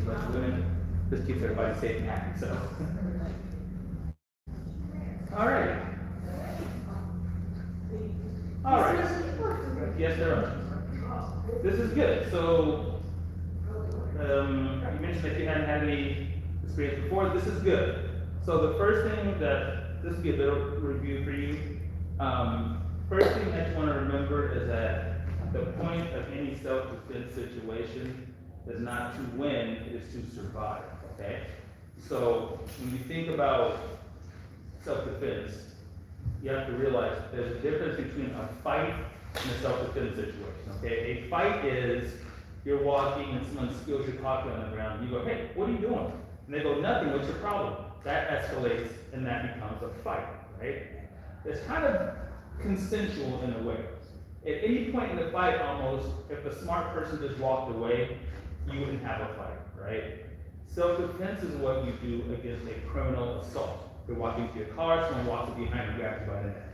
especially women. This keeps everybody safe and happy, so. All right. All right. Yes, there are. This is good. So, you mentioned that you hadn't had any experience before. This is good. So the first thing that, this will be a bit of review for you. First thing that you want to remember is that the point of any self-defense situation is not to win, it is to survive, okay? So when you think about self-defense, you have to realize there's a difference between a fight and a self-defense situation, okay? A fight is, you're walking and someone spills your coffee on the ground, and you go, hey, what are you doing? And they go, nothing, what's your problem? That escalates and that becomes a fight, right? It's kind of consensual in a way. At any point in the fight, almost, if a smart person just walked away, you wouldn't have a fight, right? Self-defense is what you do against a criminal assault. You're walking to your car, someone walks up behind you, grabs you by the neck.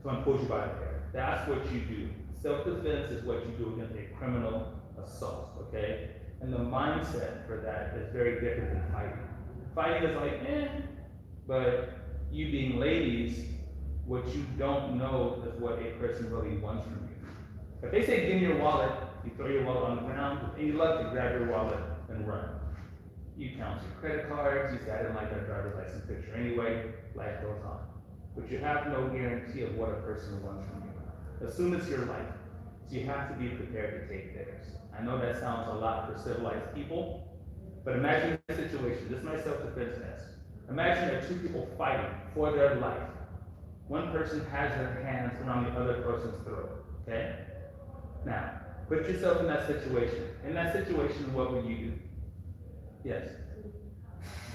Someone pulls you by the hair. That's what you do. Self-defense is what you do against a criminal assault, okay? And the mindset for that is very different than fighting. Fighting is like, but you being ladies, what you don't know is what a person really wants from you. If they say, give me your wallet, you throw your wallet on the ground, and you love to grab your wallet and run. You count your credit cards, you say, I didn't like that driver's license picture anyway, life goes on. But you have no guarantee of what a person wants from you. Assume it's your life, so you have to be prepared to take theirs. I know that sounds a lot for civilized people, but imagine a situation, this is my self-defense test. Imagine there are two people fighting for their life. One person has their hands around the other person's throat, okay? Now, put yourself in that situation. In that situation, what would you do? Yes?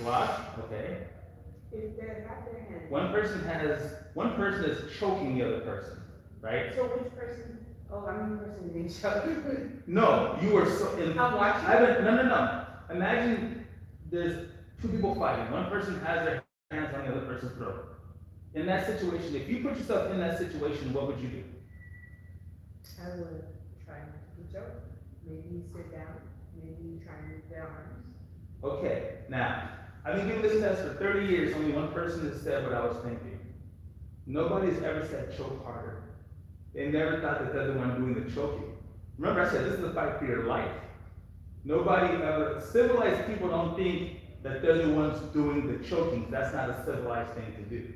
Block, okay. If they have their hands. One person is choking the other person, right? So which person? Oh, I'm the person being choked. No, you were so in. I'm watching. No. Imagine there's two people fighting. One person has their hands on the other person's throat. In that situation, if you put yourself in that situation, what would you do? I would try not to be choked. Maybe sit down. Maybe try and move their arms. Okay, now, I've been doing this test for 30 years. Only one person has said what I was thinking. Nobody's ever said choke harder. They never thought that they're the one doing the choking. Remember, I said this is a fight for your life. Nobody ever, civilized people don't think that they're the ones doing the choking. That's not a civilized thing to do.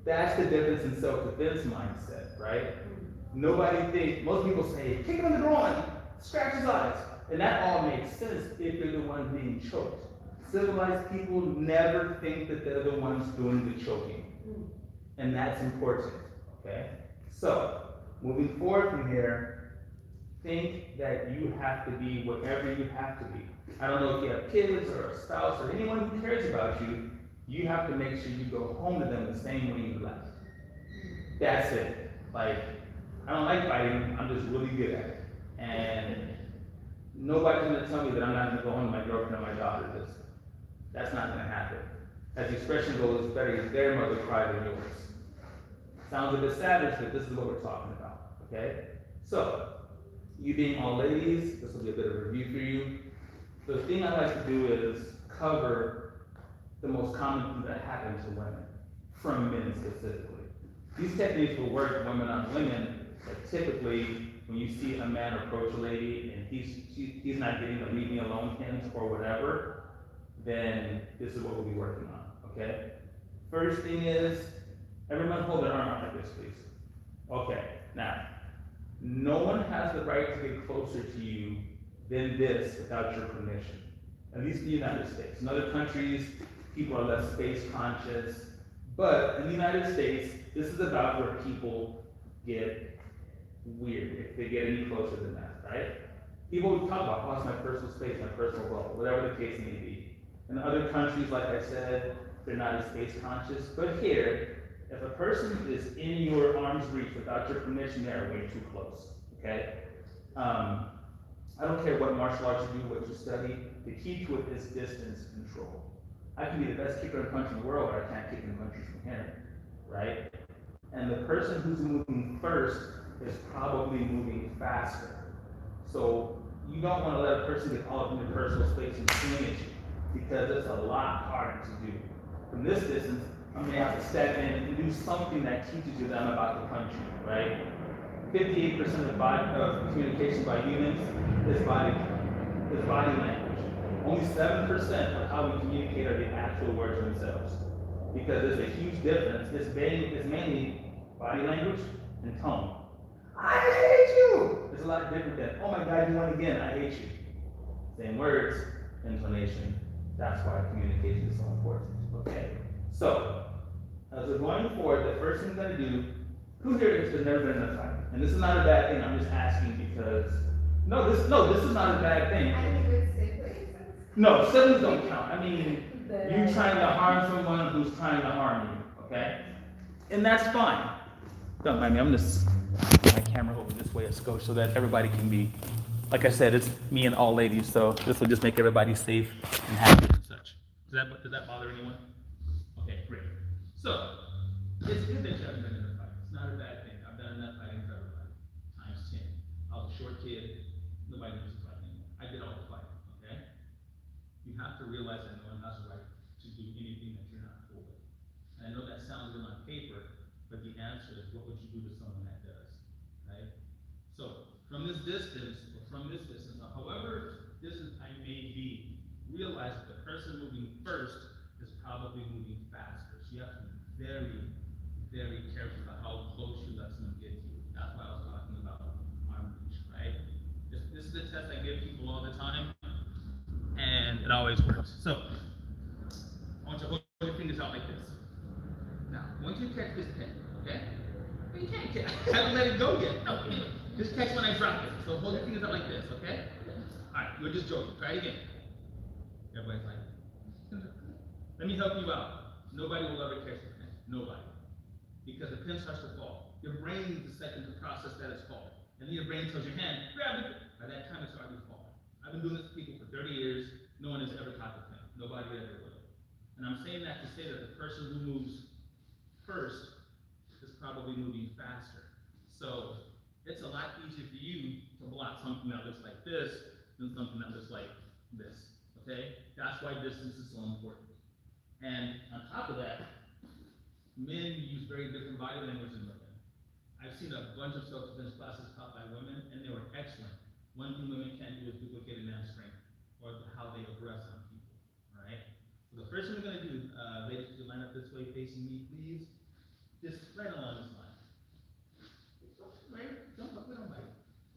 That's the difference in self-defense mindset, right? Nobody thinks, most people say, kick him in the groin, scratch his eyes. And that all makes sense if you're the one being choked. Civilized people never think that they're the ones doing the choking. And that's important, okay? So, moving forward from here, think that you have to be whatever you have to be. I don't know if you have kids or a spouse or anyone who cares about you, you have to make sure you go home to them the same way you left. That's it. Like, I don't like fighting, I'm just really good at it. And nobody's gonna tell me that I'm not gonna go home to my girlfriend or my daughter. That's not gonna happen. As the expression goes, better their mother cry than yours. Sounds a bit savage, but this is what we're talking about, okay? So, you being all ladies, this will be a bit of a review for you. The thing I like to do is cover the most common things that happen to women, from men specifically. These techniques will work women on women, but typically, when you see a man approach a lady and he's not getting the leave me alone hints or whatever, then this is what we'll be working on, okay? First thing is, everyone hold their arm out like this, please. Okay, now, no one has the right to get closer to you than this without your permission. At least in the United States. In other countries, people are less space conscious, but in the United States, this is about where people get weird if they get any closer than that, right? People talk about, oh, it's my personal space, my personal bubble, whatever the case may be. In other countries, like I said, they're not as space conscious, but here, if a person is in your arm's reach without your permission, they're way too close, okay? I don't care what martial arts you do, what you study, the key to it is distance control. I can be the best kicker and punch in the world, but I can't kick and punch from here, right? And the person who's moving first is probably moving faster. So you don't want to let a person get all up in your personal space and swing at you, because it's a lot harder to do. From this distance, I may have to step in and do something that teaches you that I'm about to punch you, right? 58% of communication by humans is body language. Only 7% of how we communicate are the actual words themselves. Because there's a huge difference. It's mainly body language and tone. I hate you! It's a lot different than, oh my God, you won again, I hate you. Same words, intonation. That's why communication is so important. Okay? So, as we're going forward, the first thing I'm going to do, who here has never been in a fight? And this is not a bad thing, I'm just asking because, this is not a bad thing. I mean, with siblings. No, siblings don't count. I mean, you trying to harm someone who's trying to harm you, okay? And that's fine. Don't mind me, I'm just my camera over this way a skosh so that everybody can be, like I said, it's me and all ladies, so this will just make everybody safe and happy and such. Does that bother anyone? Okay, great. So, it's good that you haven't been in a fight. It's not a bad thing. I've done enough fighting for everybody. Times 10. I was a short kid. Nobody knows to fight anymore. I did all the fighting, okay? You have to realize that no one has a right to do anything that you're not for. And I know that sounds good on paper, but the answer is, what would you do to someone that does, right? So, from this distance, or however distance I may be, realize that the person moving first is probably moving faster. So you have to be very, very careful about how close you let someone get to you. That's why I was talking about arm reach, right? This is a test I give people all the time, and it always works. So, I want you to hold your fingers out like this. Now, once you catch this pen, okay? But you can't catch. I haven't let it go yet. No, just catch when I drop it. So hold your fingers out like this, okay? Alright, you're just joking. Try it again. Everybody's like, let me help you out. Nobody will ever catch the pen. Nobody. Because the pen starts to fall. Your brain needs a second to process that it's falling. And then your brain tells your hand, grab it. By that time, it's already falling. I've been doing this to people for 30 years. No one has ever caught the pen. Nobody ever will. And I'm saying that to say that the person who moves first is probably moving faster. So it's a lot easier for you to block something that looks like this than something that looks like this. Okay? That's why distance is so important. And on top of that, men use very different body language than women. I've seen a bunch of self-defense classes taught by women, and they were excellent. One thing women can't do is duplicate a man's strength, or how they aggress on people, right? So the first thing we're gonna do, ladies, could you line up this way facing me, please? Just right along this line. Right? Don't bite.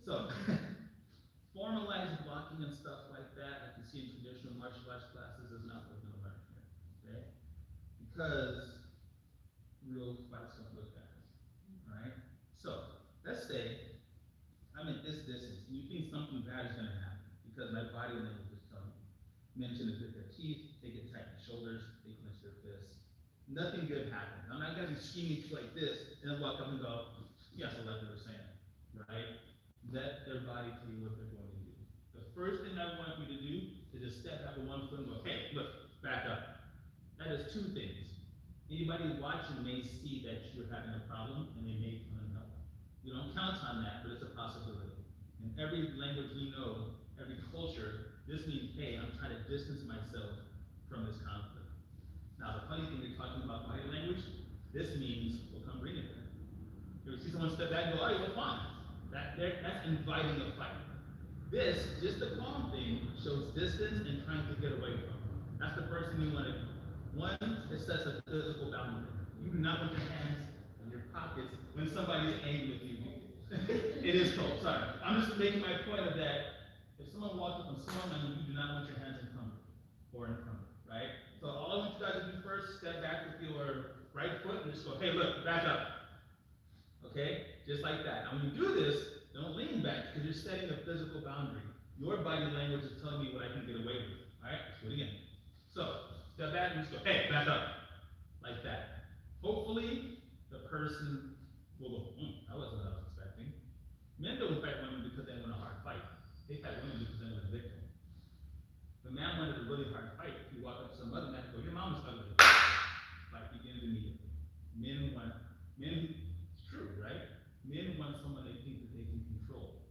So, formalized blocking and stuff like that, I can see in traditional martial arts classes, is not what we're gonna learn here, okay? Because real fights don't look that way, alright? So, let's say I'm at this distance, and you think something bad is gonna happen, because my body language is telling me. Mention to grit their teeth, they get tight in the shoulders, they clench their fists. Nothing good happens. I'm not gonna be screaming to you like this, and then walk up and go, yes, I like what you're saying, right? Let their body tell you what they're going to do. The first thing I want you to do is just step out with one foot and go, hey, look, back up. That is two things. Anybody watching may see that you're having a problem, and they may come and help. You don't count on that, but it's a possibility. In every language we know, every culture, this means, hey, I'm trying to distance myself from this conflict. Now, the funny thing, we're talking about body language, this means, well, come bring it then. You see someone step back and go, oh, you're fine. That's inviting a fight. This, just the calm thing, shows distance and trying to get away from. That's the first thing you want to do. One, it sets a physical boundary. You do not want your hands in your pockets when somebody's angry with you. It is cold, sorry. I'm just making my point of that. If someone walks up on someone, you do not want your hands encumbered or encumbered, right? So all I want you guys to do first, step back with your right foot and just go, hey, look, back up. Okay? Just like that. Now when you do this, don't lean back because you're setting a physical boundary. Your body language is telling me what I can get away with. Alright? Let's do it again. So, step back and just go, hey, back up. Like that. Hopefully, the person will go, that wasn't what I was expecting. Men don't fight women because they want a hard fight. They fight women because they want a victim. The man wanted a really hard fight. If you walk up to some other man and go, your mom is ugly. Fight begins immediately. It's true, right? Men want someone they think that they can control.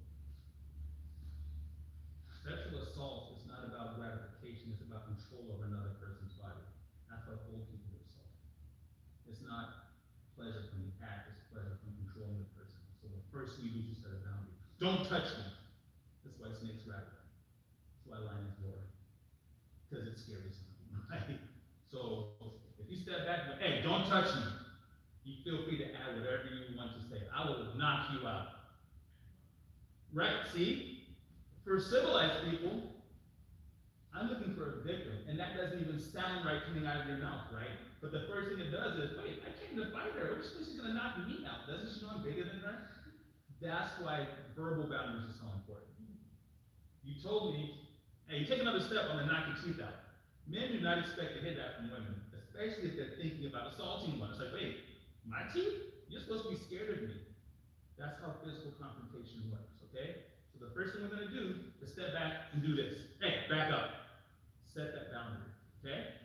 It's not pleasure from the act, it's pleasure from controlling the person. So the first thing you do is set a boundary. Don't touch me. That's why snakes rattle. That's why lions roar. Because it's scary something, right? So if you step back and go, hey, don't touch me, you feel free to add whatever you want to say. I will knock you out. Right? See? For civilized people, I'm looking for a victim, and that doesn't even sound right coming out of your mouth, right? But the first thing it does is, wait, I came to fight her. Which means she's gonna knock me out? Doesn't she know I'm bigger than her? That's why verbal boundaries are so important. You told me, hey, you take another step, I'm gonna knock your teeth out. Men do not expect to hear that from women, especially if they're thinking about assaulting one. It's like, wait, my teeth? You're supposed to be scared of me. That's how physical confrontation works, okay? So the first thing we're gonna do is step back and do this. Hey, back up. Set that boundary, okay?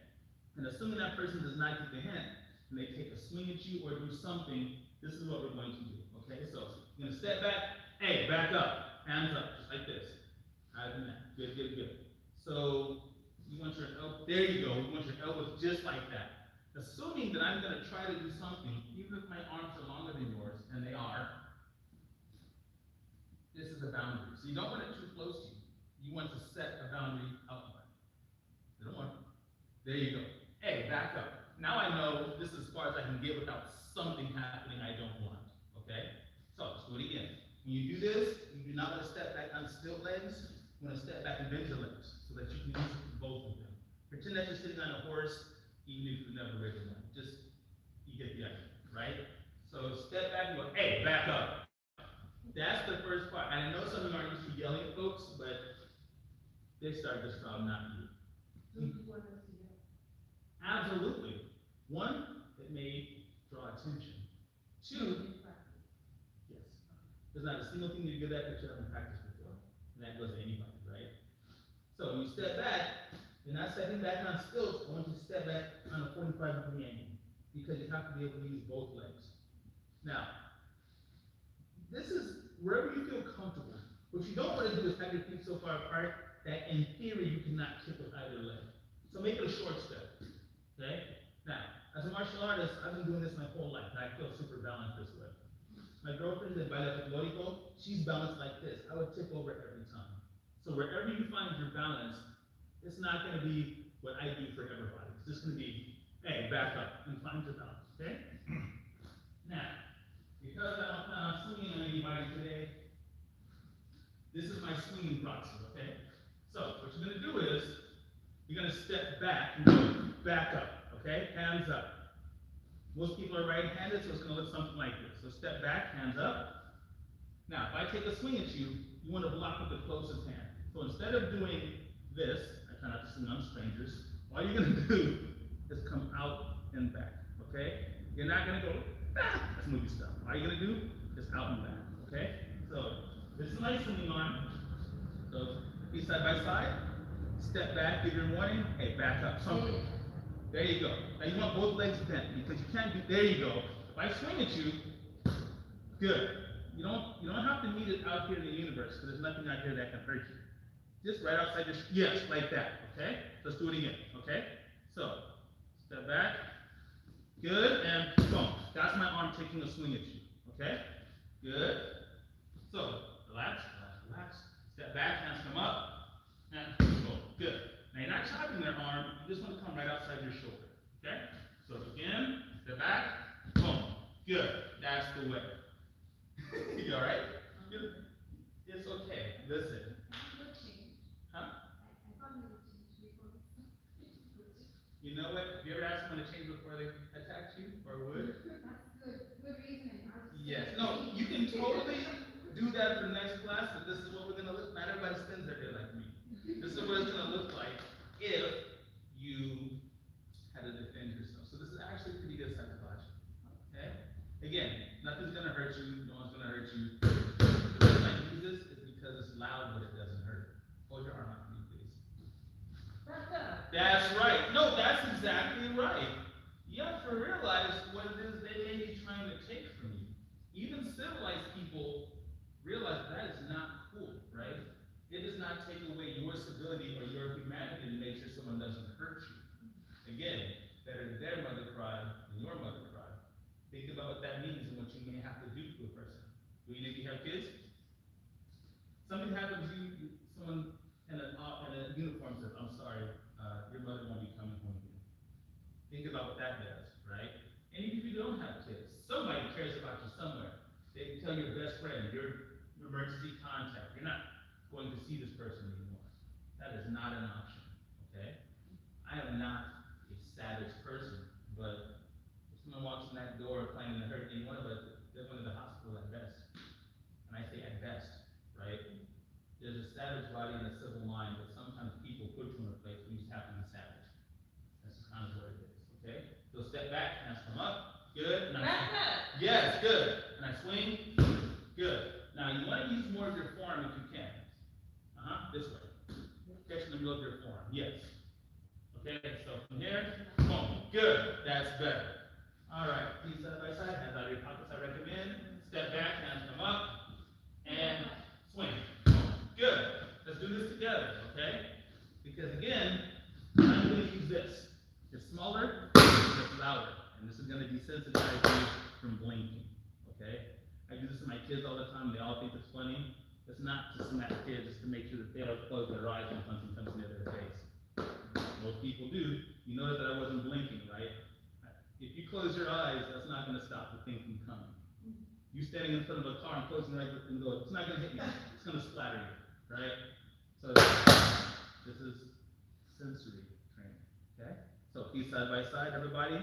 And assuming that person does not get the hint, and they take a swing at you or do something, this is what we're going to do, okay? So you're gonna step back, hey, back up, hands up, just like this. Higher than that, good, good, good. So you want your elbow, there you go, you want your elbows just like that. Assuming that I'm gonna try to do something, even if my arms are longer than yours, and they are, this is a boundary. So you don't want it too close to you. You want to set a boundary outward. You don't want it. There you go. Hey, back up. Now I know this is as far as I can get without something happening I don't want. Okay? So let's do it again. When you do this, you do not want to step back on stilt legs. You want to step back and bend your legs so that you can use both of them. Pretend that you're sitting on a horse, even if you've never ridden one. Just, you get the idea, right? So step back and go, hey, back up. That's the first part. And I know some of you aren't used to yelling at folks, but they start this problem, not you. Do you want us to yell? Absolutely. One, it may draw attention. Two, yes. There's not a single thing you're good at that you haven't practiced before. And that goes to anybody, right? So when you step back, you're not stepping back on stilts. I want you to step back on a 45-degree angle because you have to be able to use both legs. Now, this is wherever you feel comfortable. What you don't want to do is have your feet so far apart that in theory you cannot kick with either leg. So make it a short step, okay? Now, as a martial artist, I've been doing this my whole life, and I feel super balanced this way. My girlfriend is Baile Folklorico, she's balanced like this. I would tip over every time. So wherever you find your balance, it's not gonna be what I do for everybody. It's just gonna be, hey, back up and find your balance, okay? Now, because I don't plan on swinging on anybody today, this is my swinging proxy, okay? So what you're gonna do is, you're gonna step back and go back up, okay? Hands up. Most people are right-handed, so it's gonna look something like this. So step back, hands up. Now, if I take a swing at you, you wanna block with the closest hand. So instead of doing this, I try not to swing on strangers, all you're gonna do is come out and back, okay? You're not gonna go back, that's movie stuff. All you're gonna do is out and back, okay? So, this is my swinging arm. So, feet side by side, step back, give your warning, hey, back up, something. There you go. Now you want both legs bent because you can't do, there you go. If I swing at you, good. You don't have to meet it out here in the universe because there's nothing out here that can hurt you. Just right outside your, yes, like that, okay? Let's do it again, okay? So, step back, good, and boom. That's my arm taking a swing at you, okay? Good. So, relax, relax, relax. Step back, hands come up, and boom, good. Now you're not chopping their arm, you just want to come right outside your shoulder, okay? So again, step back, boom, good. That's the way. You all right? It's okay, listen. Huh? You know what? Have you ever asked someone to change before they attacked you, or would? Good reason. Yes, no, you can totally do that for next class, but this is what we're gonna look, not everybody spends their day like me. This is what it's gonna look like if you had to defend yourself. So this is actually pretty good psychology, okay? Again, nothing's gonna hurt you, no one's gonna hurt you. The reason I do this is because it's loud, but it doesn't hurt. Hold your arm out for me, please. That's right. No, that's exactly right. You have to realize what it is they may be trying to take from you. Even civilized people realize that is not cool, right? It does not take away your civility or your humanity to make sure someone doesn't hurt you. Again, better their mother cry than your mother cry. to a person. Do any of you have kids? Something happens, someone in a uniform says, I'm sorry, your mother won't be coming home again. Think about what that does, right? And even if you don't have kids, somebody cares about you somewhere. They tell your best friend, your emergency contact, you're not going to see this person anymore. That is not an option, okay? I am not a savage person, but if someone walks in that door claiming to hurt any one of us, they're going to the hospital at best. And I say at best, right? There's a savage body and a civil mind, but sometimes people put you in a place where you just have to be savage. That's just kind of what it is, okay? So step back, hands come up, good. And yes, good. And I swing, good. Now you want to use more of your forearm if you can. This way. Catch in the middle of your forearm, yes. Okay, so from here, boom, good. That's better. All right, feet side by side, hands out of your pockets, I recommend. Step back, hands come up, and swing. Good. Let's do this together, okay? Because again, I'm going to use this. It's smaller, it's louder, and this is going to desensitize you from blinking, okay? I do this with my kids all the time. They all think it's funny. It's not to smack kids, it's to make sure that they don't close their eyes when something comes near their face. Most people do. You notice that I wasn't blinking, right? If you close your eyes, that's not going to stop the thing from coming. You standing in front of a car and closing your eyes and go, it's not going to hit you. It's going to splatter you. Right? So this is sensory training, okay? So feet side by side, everybody.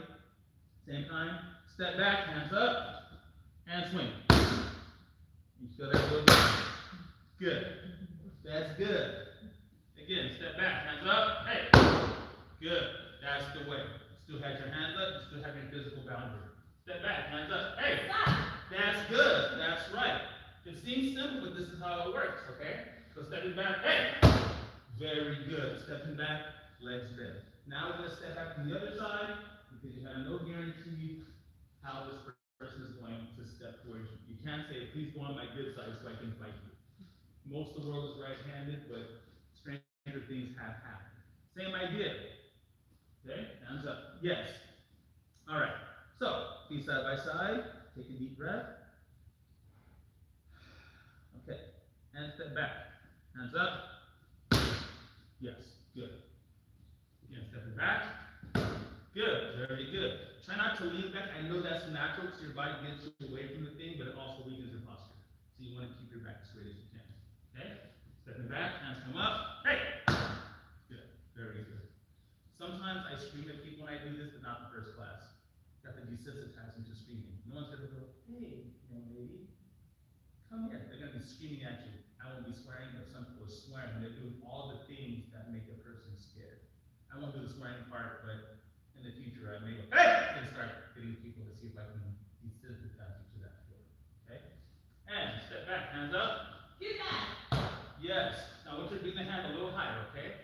Same time. Step back, hands up, and swing. You feel that a little bit? Good. That's good. Again, step back, hands up. Hey. Good. That's the way. Still have your hands up, you still have your physical boundary. Step back, hands up. Hey. That's good. That's right. It seems simple, but this is how it works, okay? So stepping back, hey! Very good. Stepping back, legs bent. Now we're going to step back to the other side because you have no guarantee how this person is going to step towards you. You can't say, please go on my good side so I can fight you. Most of the world is right-handed, but stranger things have happened. Same idea. Okay, hands up. Yes. All right. So, feet side by side. Take a deep breath. Okay. And step back. Hands up. Yes, good. Again, stepping back. Good, very good. Try not to lean back. I know that's natural because your body gets you away from the thing, but it also weakens your posture. So you want to keep your back as straight as you can. Okay? Stepping back, hands come up. Hey! Good, very good. Sometimes I scream at people when I do this, but not in first class. Got to desensitize them to screaming. No one's going to go, hey, young lady, come here. They're going to be screaming at you. I won't be swearing, but some people are swearing. They're doing all the things that make a person scared. I won't do the swearing part, but in the future I may go, hey! And start getting people to see if I can desensitize you to that feeling. Okay? And step back, hands up. Do that. Yes. Now I want you to bring the hand a little higher, okay?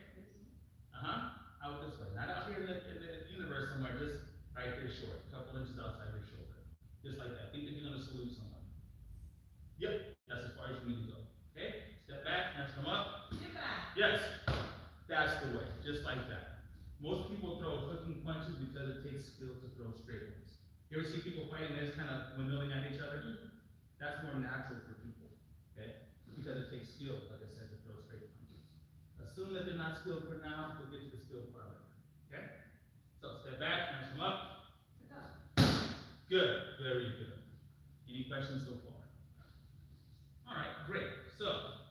Out this way. Not out here in the universe somewhere, just right here short. A couple inches outside your shoulder. Just like that. Think that you're going to salute someone. Yep. That's as far as you need to go. Okay? Step back, hands come up. Do that. Yes. That's the way. Just like that. Most people throw hooking punches because it takes skill to throw straight ones. You ever see people fighting and just kind of windmilling at each other? That's more natural for people. Okay? Because it takes skill, like I said, to throw straight punches. Assume that they're not skilled for now, we'll get to the skill part later. Okay? So step back, hands come up. Good, very good. Any questions so far? All right, great. So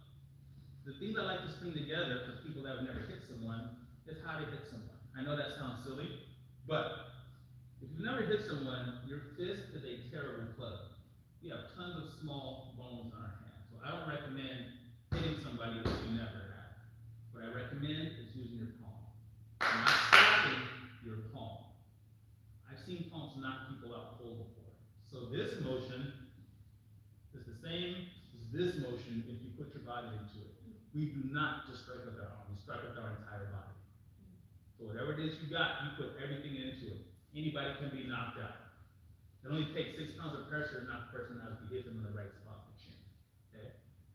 the things I like to string together for people that have never hit someone is how to hit someone. I know that sounds silly, but if you've never hit someone, your fist is a terrible club. We have tons of small bones on our hands. So I don't recommend hitting somebody that you never have. What I recommend is using your palm. Not slapping your palm. I've seen palms knock people out cold before. So this motion is the same as this motion if you put your body into it. We do not just strike with our arm, we strike with our entire body. So whatever it is you got, you put everything into it. Anybody can be knocked out. It only takes 6 pounds of pressure to knock a person out if you hit them in the right spot of the chin. Okay?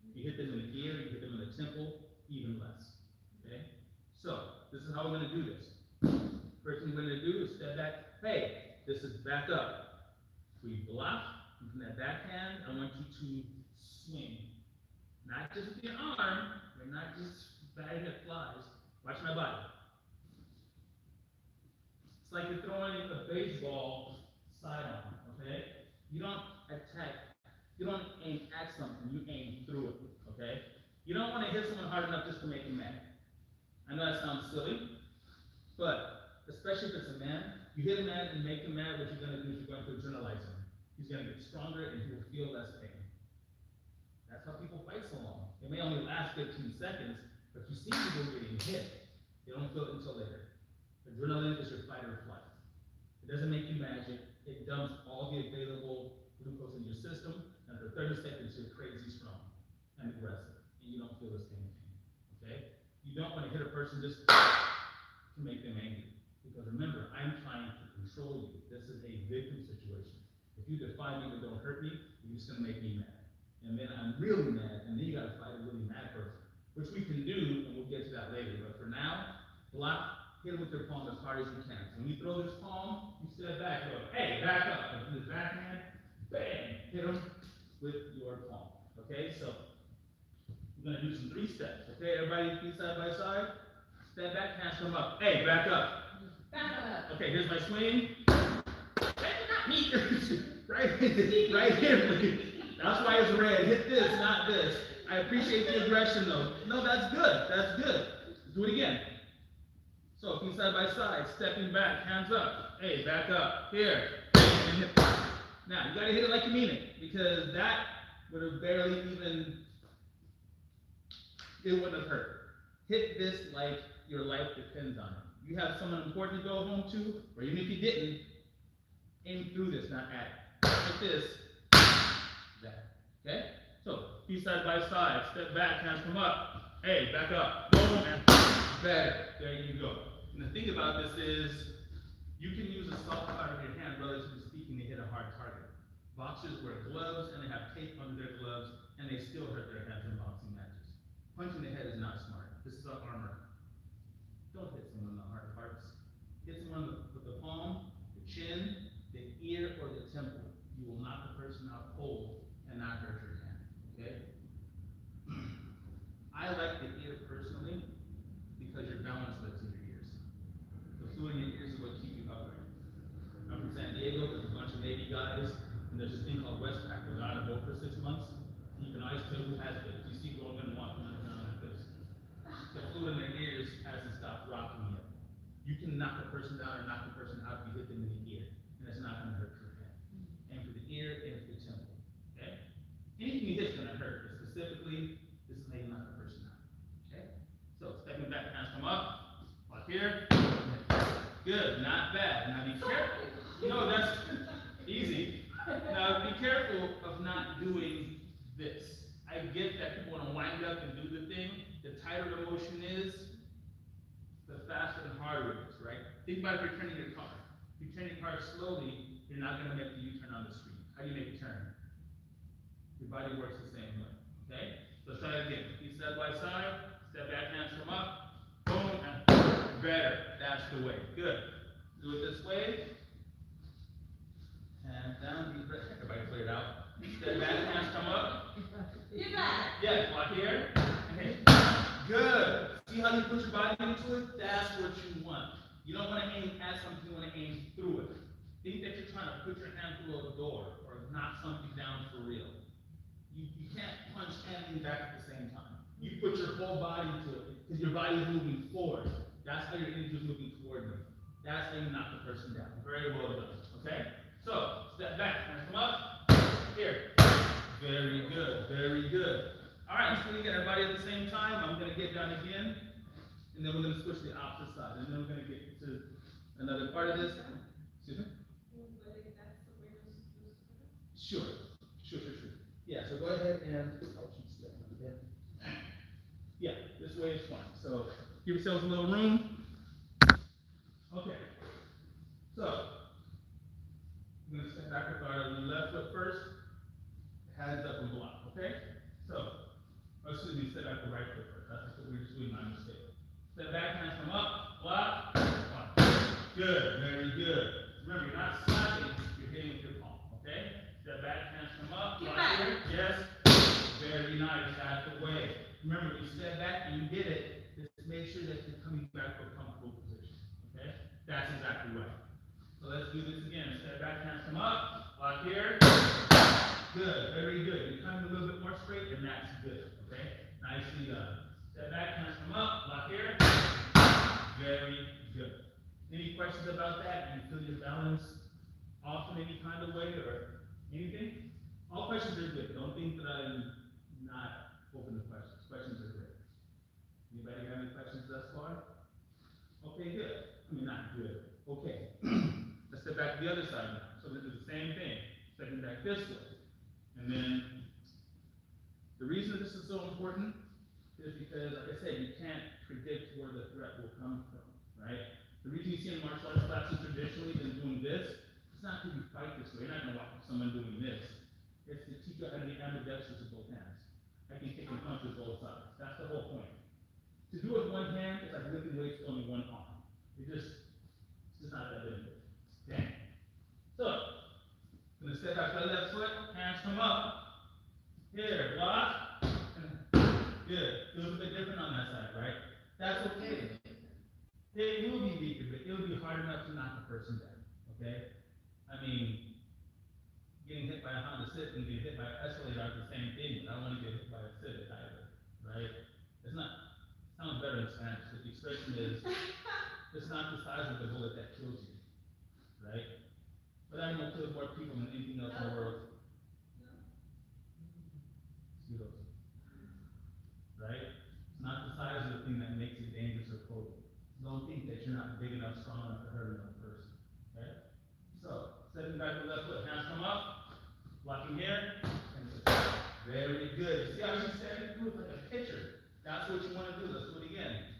If you hit them in the ear, you hit them in the temple, even less. Okay? So, this is how we're going to do this. First thing we're going to do is step back. Hey, this is back up. We block, And from that backhand, I want you to swing. Not just with your arm, you're not just batting at flies. Watch my body. It's like you're throwing a baseball sidearm, okay? You don't attack, you don't aim at something, you aim through it, okay? You don't want to hit someone hard enough just to make him mad. I know that sounds silly, but especially if it's a man, you hit a man and make him mad, what you're going to do is you're going to adrenalize him. He's going to get stronger and he will feel less pain. That's how people fight so long. It may only last 15 seconds, but you see people getting hit. They don't feel it until later. Adrenaline is your fight or flight. It doesn't make you magic. It dumps all the available glucose in your system, and for 30 seconds you're crazy strong and aggressive, and you don't feel this pain, okay? You don't want to hit a person just to make them angry, because remember, I'm trying to control you. This is a victim situation. If you defy me but don't hurt me, you're just going to make me mad. And then I'm really mad, and then you got to fight a really mad person, which we can do, and we'll get to that later. But for now, block, hit him with your palm as hard as you can. So when you throw this palm, you step back, go, hey, back up. And from the backhand, bang, hit him with your palm. Okay, so we're gonna do some 3 steps. Okay, everybody, feet side by side. Step back, hands come up. Hey, back up. Back up. Okay, here's my swing. Not me. right here, please. That's why it's red. Hit this, not this. I appreciate the aggression though. No, that's good. That's good. Let's do it again. So feet side by side, stepping back, hands up. Hey, back up. Here. And hit. Now, you gotta hit it like you mean it, because that would have barely even, it wouldn't have hurt. Hit this like your life depends on it. You have someone important to go home to, or even if you didn't, aim through this, not at it. Like this, that. Okay? So, feet side by side, step back, hands come up. Hey, back up. Boom, and better. There you go. And the thing about this is, you can use a soft part of your hand, relatively speaking, to hit a hard target. Boxers wear gloves, and they have tape under their gloves, and they still hurt their hands in boxing matches. Punching the head is not smart. This is an armor. Don't hit someone in the hard parts. Hit someone with the palm, the chin, the ear, or the temple. You will knock the person out cold and not hurt your hand, okay? I like the ear personally because your balance lives in your ears. The fluid in your ears is what keeps you upright. I'm from San Diego, there's a bunch of Navy guys, and there's this thing called Westpac. They're on a boat for 6 months. You can always tell who has it. You see grown men walking around like this. The fluid in their ears hasn't stopped rocking yet. You can knock a person down or knock a person out if you hit them in the ear, and it's not going to hurt your head. Aim for the ear, aim for the temple. Okay? Anything you hit is going to hurt, but specifically, this is how you knock a person out. Okay? So, stepping back, hands come up. Walk here. Good, not bad. Now be careful. No, that's easy. Now be careful of not doing this. I get that people want to wind up and do the thing. The tighter the motion is, the faster and harder it is, right? Think about if you're turning your car. If you turn your car slowly, you're not going to make the U-turn on the street. How do you make a turn? Your body works the same way, okay? So let's try it again. Feet side by side, step back, hands come up, boom, and better. That's the way. Good. Do it this way. And down, deep breath. Everybody clear it out. Step back, hands come up. Get back. Yeah, walk here. Okay. Good. See how you put your body into it? That's what you want. You don't want to aim at something, you want to aim through it. Think that you're trying to put your hand through a door or knock something down for real. You can't punch and lean back at the same time. You put your whole body into it because your body is moving forward. That's how your energy is moving toward you. That's how you knock the person down. Very well done. Okay? So, step back, hands come up. Here. Very good, very good. All right, let's do it again. Everybody at the same time. I'm going to get down again, and then we're going to switch to the opposite side, and then we're going to get to another part of this. Excuse me? Sure. Yeah, so go ahead and, yeah, this way is fine. So, give yourselves a little room. Okay. So, we're going to step back with our left foot first. Hands up and block, okay? So, excuse me, step back the right foot first. That's what we're just doing, my mistake. Step back, hands come up, block, one. Good, very good. Remember, you're not slapping, you're hitting with your palm, okay? Step back, hands come up, Get right back. here, yes, very nice, that's the way. Remember, when you step back and you did it, just make sure that you're coming back to a comfortable position, okay? That's exactly right. So let's do this again, step back, hands come up, lock here, good, very good. You're coming a little bit more straight, and that's good, okay? Nicely done. Step back, hands come up, lock here, very good. Any questions about that? Do you feel your balance off in any kind of way or anything? All questions are good. Don't think that I'm not open to questions. Questions are great. Anybody have any questions thus far? Okay, good. I mean, not good. Okay. Let's step back to the other side now. So we'll do the same thing. Stepping back this way. And then the reason this is so important is because, like I said, you can't predict where the threat will come from, right? The reason you see in martial arts classes traditionally them doing this, it's not because you fight this way. You're not gonna watch someone doing this. It's to teach you how to be ambidextrous with both hands. I can kick and punch with both sides. That's the whole point. To do it with one hand, it's like lifting weights with only one arm. It's just not that big. Okay? So, gonna step back to the left foot, hands come up. Here, block. Good. Feels a bit different on that side, right? That's okay. It will be weaker, but it'll be hard enough to knock a person down. Okay? I mean, getting hit by a Honda Civic and getting hit by an Escalade are the same thing, but I don't want to get hit by a Civic either, right? It's not, it sounds better in Spanish, but the expression is, it's not the size of the bullet that kills you, right? But I know kills more people than anything else in the world. Mosquitoes. Right? It's not the size of the thing that makes it dangerous or potent. Don't think that you're not big enough, strong enough to hurt another person. Okay? So, stepping back with the left foot, hands come up, blocking here, and very good. See how she's stepping through like a pitcher? That's what you want to do. Let's do it again.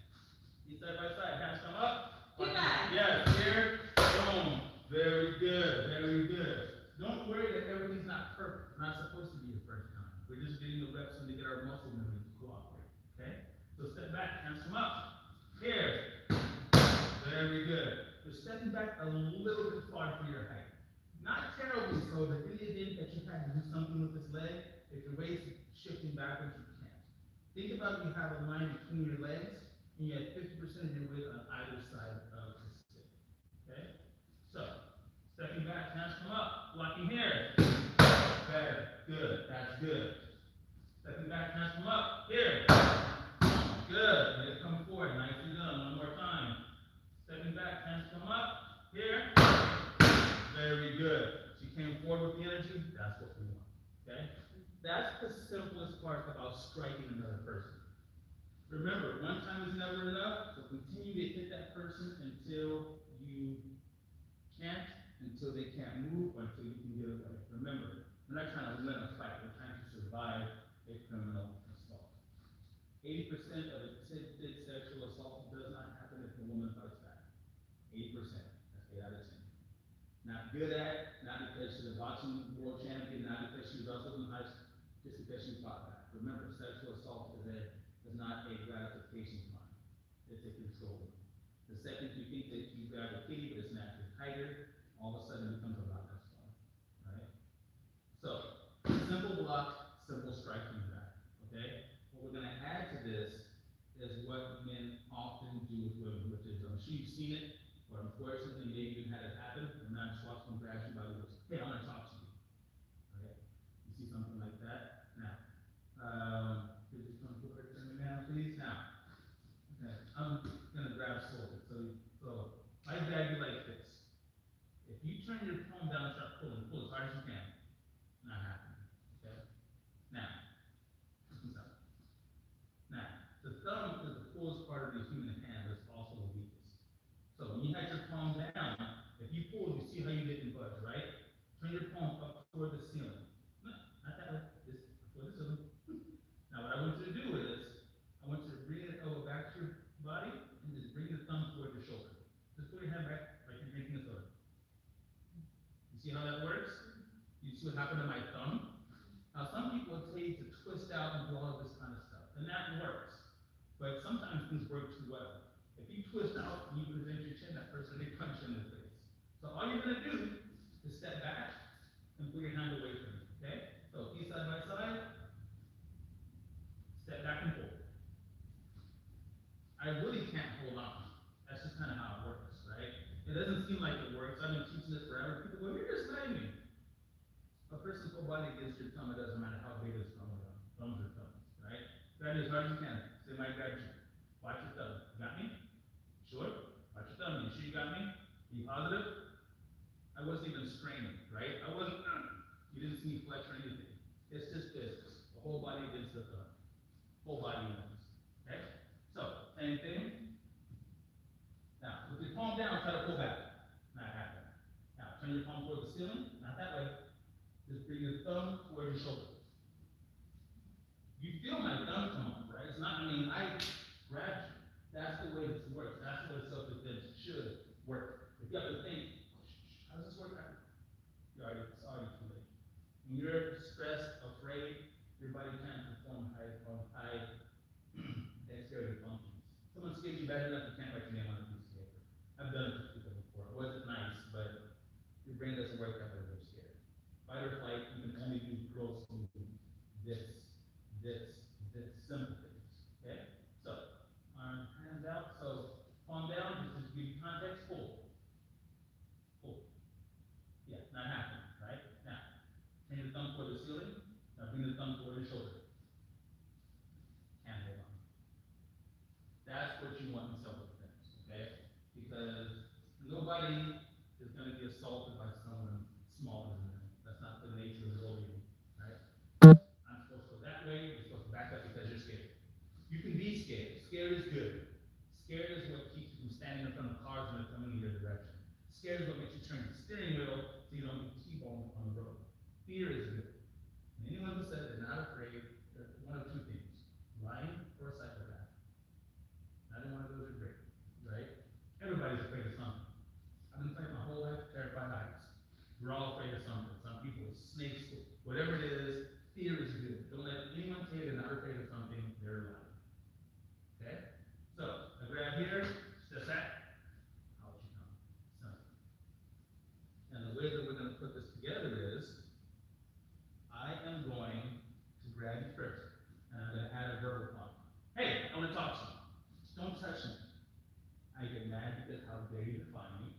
Feet side by side, hands come up. Get back. Yes, here, boom. Very good, very good. Don't worry that everything's not perfect. It's not supposed to be the first time. We're just getting the reps in to get our muscle memory to cooperate. Okay? So step back, hands come up. Here. Very good. You're stepping back a little bit far for your height. Not terribly so, but in the event that you had to do something with this leg, if your weight's shifting backwards, you can't. Think about you have a line between your legs, and you have 50% of your weight on either side of the stick. Okay? So, stepping back, hands come up, blocking here. Very good, that's good. Stepping back, hands come up, here. Good, let it come forward, nicely done, one more time. Stepping back, hands come up, here. Very good. She came forward with the energy, that's what we want, okay? That's the simplest part about striking another person. Remember, one time is never enough, so continue to hit that person until you can't, until they can't move, or until you can get away. Remember, we're not trying to win a fight, we're trying to survive a criminal assault. 80% of attempted sexual assault does not happen if the woman fights back. 80%, that's 8 out of 10. Not good at, not because she's a boxing world champion, not because she wrestled in high school, just because she fought back. Remember, sexual assault is not a gratification crime, it's a control one. The second you think that you grab a kitty, but it's an active tiger, all of a sudden it becomes a violence one, right? So, simple block, simple striking back, okay? What we're gonna add to this is what men often do with women, which is, I'm sure you've seen it, but unfortunately, you even had it happen, and now Schwartz will grab you by the wrist. Hey, I wanna talk to you. Okay? You see something like that? Now, could you come forward to me now, please? Now, okay, I'm gonna grab shoulder. So I grab you like this. If you turn your palm down and start pulling, pull as hard as you can. Not happening. Okay? Now, listen up. Now, the thumb is the fullest part of the human hand, but it's also the weakest. So when you had your palm down, if you pull, you see how you didn't budge, right? Turn your palm up toward the ceiling. No, not that way. This toward the ceiling. Now what I want you to do is, I want you to bring the elbow back to your body and just bring the thumb toward your shoulder. Just put your hand back like you're drinking a soda. You see how that works? You see what happened to my thumb? Now some people will tell you to twist out and do all of this kind of stuff, and that works. But sometimes things work too well. If you twist out and you present your chin, that person may punch you in the face. So all you're gonna do is step back and put your hand away from you. doesn't seem like it works. I've been teaching this forever. People go, you're just letting me. A person's whole body against your thumb, it doesn't matter how big his thumb is, thumbs or thumbs, right? Grab it as hard as you can. Say my grab you. Watch your thumb. You got me? Sure? Watch your thumb. You sure you got me? Are you positive? I wasn't even straining, right? I wasn't, you didn't see me flex or anything. It's just this, the whole body against the thumb. Whole body moves, okay? So, same thing. Now, with your palm down, try to pull back. Not happen. Now, turn your palm toward the ceiling, not that way. Just bring your thumb toward your shoulder. You feel my thumb come up, right? It's not, I grabbed you. That's the way this works. That's the way self-defense should work. If you have to think, how does this work out? It's already too late. When you're stressed, afraid, your body can't perform high dexterity functions. Someone scares you bad enough, you can't write your name on a piece of paper. I've done it to people before. It wasn't nice, but your brain doesn't work that way when you're scared. Fight or flight, you can only do gross movements. This, simple things. Okay? So, hands out. So, palm down, just to give you context, pull. Pull. Yeah, not happening, right? Now, turn your thumb toward the ceiling. Now bring the thumb toward your shoulder. And hold on. That's what you want in self-defense, okay? Because nobody is going to be assaulted by someone smaller than them. That's not the nature of the bullying, right? I'm supposed to go that way, you're supposed to back up because you're scared. You can be scared. Scared is good. Scared is what keeps you from standing in front of cars when they're coming in your direction. Scared is what makes you turn the steering wheel so you don't get T-boned on the road. Fear is good. And anyone who says they're not afraid, they're one of two things, lying or a psychopath. Neither one of those are great, right? Everybody's afraid of something. I've been fighting my whole life, terrified heights. We're all afraid of something. Some people, snakes, whatever it is, fear is good. Don't let anyone tell you they're not afraid of something, they're lying. Okay? So, I grab here, step back, out you come. Simple. And the way that we're going to put this together is, I am going to grab you first, and I'm going to add a verbal prompt. Hey, I want to talk to you. Just don't touch me. I get mad because how dare you defy me.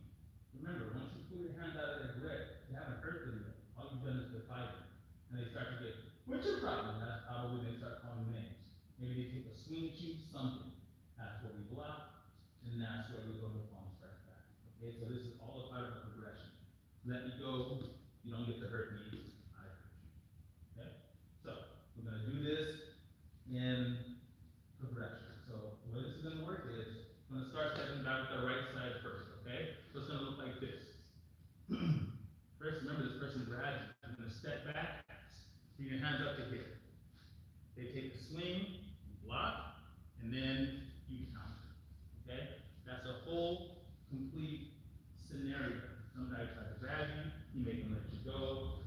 Remember, once you pull your hand out of their grip, you haven't hurt them yet. All you've done is defy them. And they start to get, what's your problem? That's probably when they start calling names. Maybe they take a swing at you, something. That's what we block, and that's where we go to palm strike back. Okay, so this is all a part of a progression. Let me go, you don't get to hurt me, I hurt you. Okay? So, we're gonna do this in progression. So, the way this is gonna work is, I'm gonna start stepping back with the right side first, okay? So it's gonna look like this. First, remember this person grabs you. I'm gonna step back, bring your hands up to here. They take the swing, you block, and then you counter. Okay? That's a whole, complete scenario. Some guy tries to grab you, he make him let you go.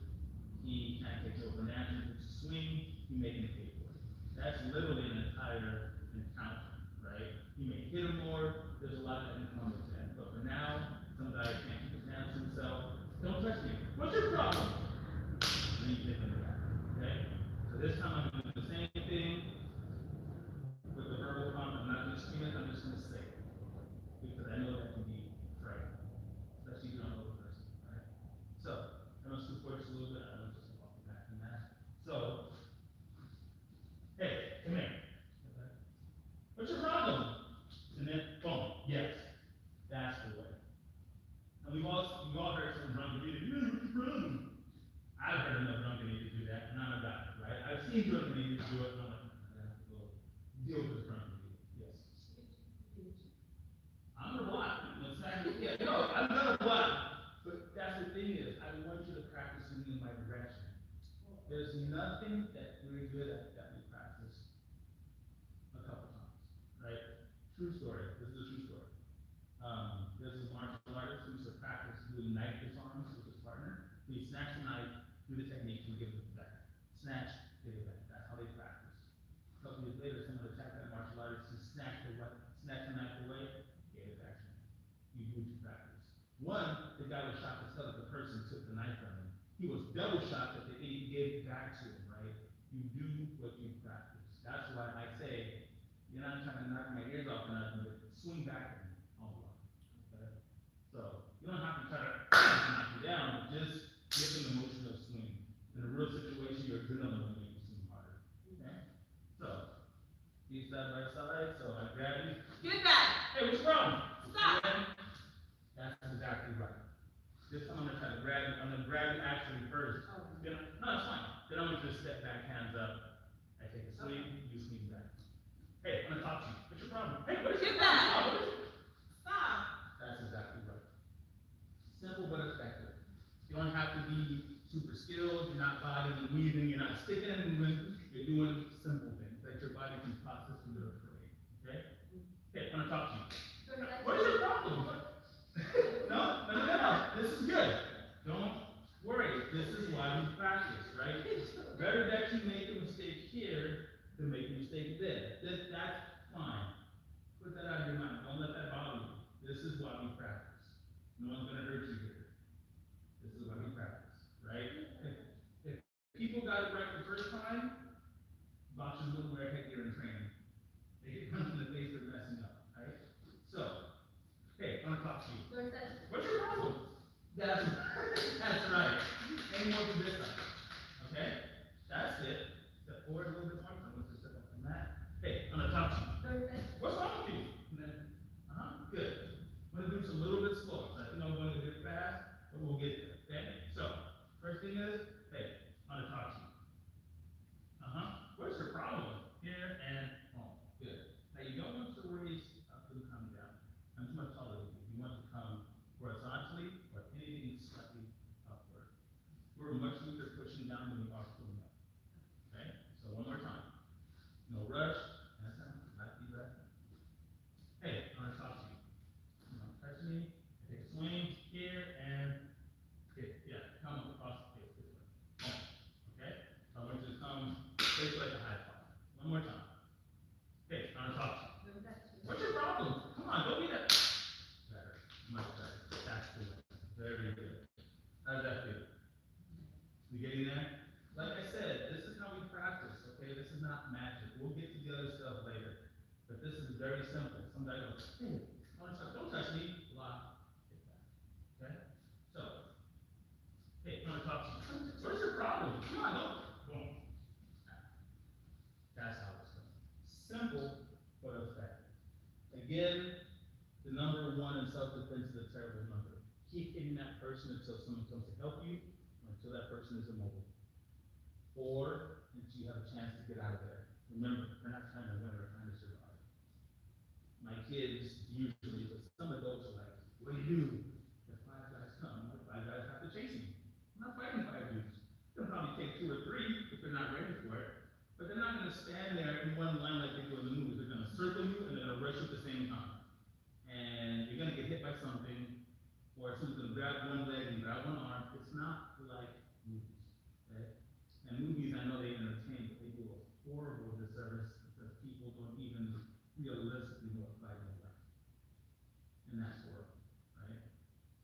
He can't take over naturally, it's a swing, you make him pay for it. That's literally an entire encounter, right? You may hit him more, there's a lot that can come with that. But for now, some guy can't keep his hands to himself. Don't touch me. What's your problem? And you hit him back. Okay? So this time I'm doing the same thing with the verbal prompt. I'm not going to scream it, I'm just going to say it. Because I know that can be frightening. Especially if you don't know the person, right? So, I'm going to support this a little bit. I'm just walk back from that. So, hey, come here. Okay. What's your problem? And then, boom, yes. That's the way. And we've all heard some drunken people, yeah, what's your problem? I've heard enough drunken people do that, and I'm a doctor, right? I've seen drunken people do it, and I'm like, I have to go deal with this drunken people. Yes. I'm gonna block. Yeah, no, I'm gonna block. But that's the thing is, I want you to practice moving in my direction. There's nothing that we're good at that we practice a couple times, right? True story. This is a true story. There's a martial artist who's a practice doing knife disarms with his partner. He snatch the knife, do the technique, and give it back. Snatch, give it back. That's how they practice. A couple years later, someone attacked that martial artist and snatched the knife away, gave it back to him. You do what you practice. One, the guy was shocked as hell that the person took the knife from him. He was double shocked that they gave it back to him, right? You do what you practice. That's why I say, you're not trying to knock my ears off or nothing, but swing back at me. I'll block. Okay? So, problem? Hey, what is your Get problem? back. What is it? Stop. That's exactly right. Simple but effective. You don't have to be super skilled, you're not bobbing and weaving, you're not sticking and moving, you're doing simple things that your body can process and do it for you, okay? Okay, I'm gonna talk to you. What is your problem? No, this is good. Don't worry, this is why we practice, right? Better that you make a mistake here than make a mistake there. That's fine. Put that out of your mind, don't let that bother you. This is why we practice. No one's gonna hurt you here. This is why we practice, right? If people got it right the first time, boxers wouldn't wear headgear in training. They get punched in the face for messing up, right? So, hey, I'm gonna talk to you. What's your problem? That's right. Any more from this side? Okay? That's it. Step forward a little bit more. I'm gonna step up from that. Hey, I'm gonna talk to you. What's wrong with you? Good. I'm gonna do this a little bit slower. I think I'm going to get fast, but we'll get there. Okay? So, first thing is, hey, I'm gonna talk to you. What's your problem? Here and home. Good. Now you don't want your waist up and come down. I'm too much taller than you. You want to come horizontally or anything slightly upward. We're much weaker pushing down than we are pulling up. Okay? So one more time. No rush. That's not deep breath. Hey, I'm gonna talk to you. You know, touch me. Take a swing here and hit. Yeah, come across the face this way. Boom. Okay? So I want you to come face like a high five. One more time. Hey, I'm gonna talk to you. What's your problem? Come on, don't be that. Better. Much better. That's good. Very good. How does that feel? You getting there? Like I said, this is how we practice, okay? This is not magic. We'll get to the other stuff later. But this is very simple. Somebody goes, hey, don't touch me. Block. Hit that. Okay? So, hey, I'm gonna talk to you. What's your problem? Come on, don't. Boom. That's how it's done. Simple, but effective. Again, the number one in self-defense is a terrible number. Keep hitting that person until someone comes to help you, or until that person is immobile. Or until you have a chance to get out of there. Remember, we're not trying to win, we're trying to survive. My kids usually, but some adults are like, what do you do if 5 guys come? The 5 guys have to chase me. I'm not fighting 5 dudes. They'll probably take 2 or 3 if they're not ready for it. But they're not gonna stand there in one line like they do in the movies. They're gonna circle you and they're gonna rush you at the same time. And you're gonna get hit by something, or someone's gonna grab one leg and grab one arm. It's not like movies, okay? And movies, I know they entertain, but they do a horrible disservice because people don't even realistically know what fighting is like. In that world, right?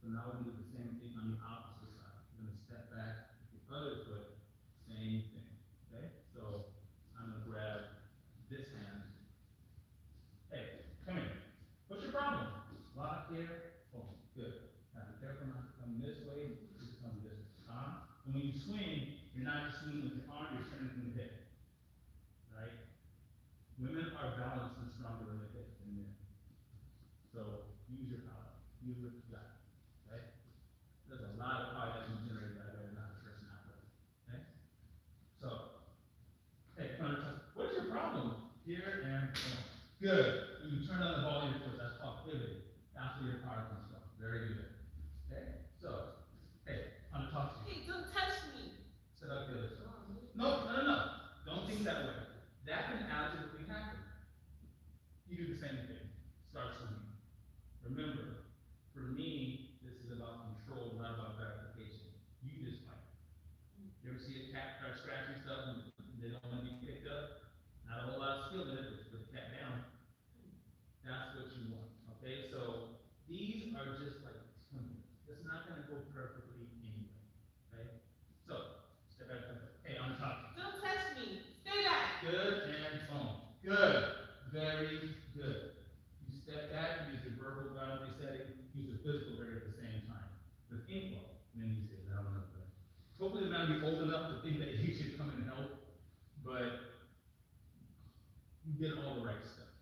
So now we're gonna do the same thing on the opposite side. You're gonna step back with the other foot, same thing, okay? So I'm gonna grab this hand. Hey, come here. What's your problem? Lock here. Oh, good. Now be careful not to come this way, just come this way. And when you swing, you're not just swinging with your arm, you're turning from the hip. Right? Women are balanced and stronger in the hip than men. So use your power. Use what you got. Okay? There's a lot of power that can be generated by that, not a person out there. Okay? So, hey, what's your problem? Here and good. You turn on the ball of your foot, that's called pivoting. After your power comes from. Very good. Okay? So, hey, I'm gonna talk to you. Hey, don't touch me. Set up the other side. No. Don't think that way. That can absolutely happen. You do the same thing. Start swimming. Remember, for me, this is about control, not about gratification. You just fight. You ever see a cat start scratching stuff and they don't want to be picked up? Not a whole lot of skill in it, but put the cat down. That's what you want. Okay, so these are just like templates. It's not gonna go perfectly anyway. Okay? So, step back. Hey, I'm gonna talk to you. Don't touch me. Stay back. Good and boom. Good. Very good. You step back, use your verbal boundary setting, use your physical barrier at the same time. With inflow, and then you say, I don't know. Hopefully the man will be old enough to think that he should come and help, but you did all the right stuff.